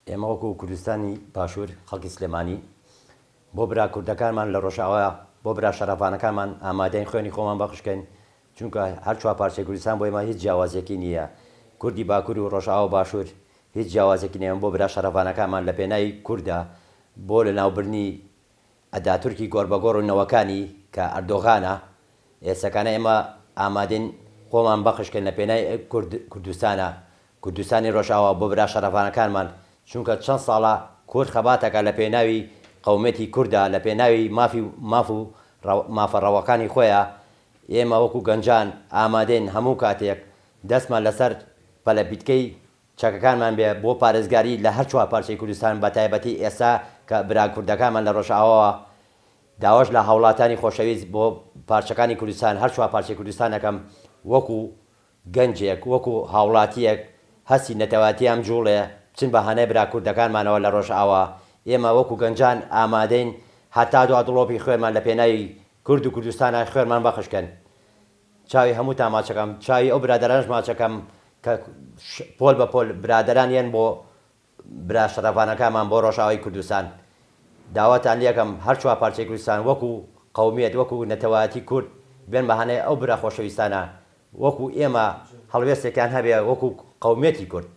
ئێمە وەکو کوردستانی باشوور خەڵکی سلێمانی بۆ برا کوردەکانمان لە ڕۆژئاوا بۆ برا شەرەفانەکانمان ئامادەین خوێنی خۆمان بەخشکەین چونکە هەر چوار پارچەی کوردستان بۆ ئێمە هیچ جیاوازیەکی نییە. کوردی باکوور و ڕۆژئاوا باشوور هیچ جیاوازێکی نییە بۆ برا شەرەفانەکانمان لە پێناوی کووردە بۆ لە ناوبردنی ئەداتورکی گۆڕبەگۆڕ و نەوەکانی کە ئەردۆغانە ئێستاکانە ئێمە ئامادەین خۆمان بەخشکەین لە پێناوی کوردستانە کوردستانی ڕۆژئاوا بۆ برا شەرەفانەکانمان چونکە چەند ساڵە کورد خەباتەکە لە پێناوی قەومەتی کووردە لە پێناوی ماف و مافەڕەوەکانی خۆیە. ئێمە وەکو گەنجان ئامادەین هەموو کاتێک دەستمان لەسەر پەلەپیتکەی چەکەکانمان بێ بۆ پارێزگاری لە هەر چوار پارچەی کوردستان بە تایبەتی ئێستا کە برا کوردەکانمان لە ڕۆژئاواوە داواش لە هاوڵاتانی خۆشەویست بۆ پارچەکانی کوردستان هەر چوار پارچەی کوردستان دەکەم وەکو گەنجێک وەکو هاوڵاتیەک هەستی نەتەواتیان جوڵێ بچن بە هەنەی برا کوردەکانمانەوە لە ڕۆژئاوا. ئێمە وەکو گەنجان ئامادەین هەتا دوا دڵۆپی خوێنمان لە پێناوی کورد و کوردستانە خوێنمان بەخشکەن. چاوی هەمووتان ماچەکەم چاوی ئەو برادەرانش ماچەکەم کە پۆل بە پۆل برادەران یەن بۆ برا شەرەفانەکانمان بۆ ڕۆژئاوای کوردستان. داواتان لێکەم هەر چوار پارچەی کوردستان وەکو قەومیەت وەکو نەتەوایەتی کورد بێن بە هەنەی ئەو برا خۆشەویستانە وەکو ئێمە هەڵوێستێکیان هەبێ وەکو قەومیەتی کورد.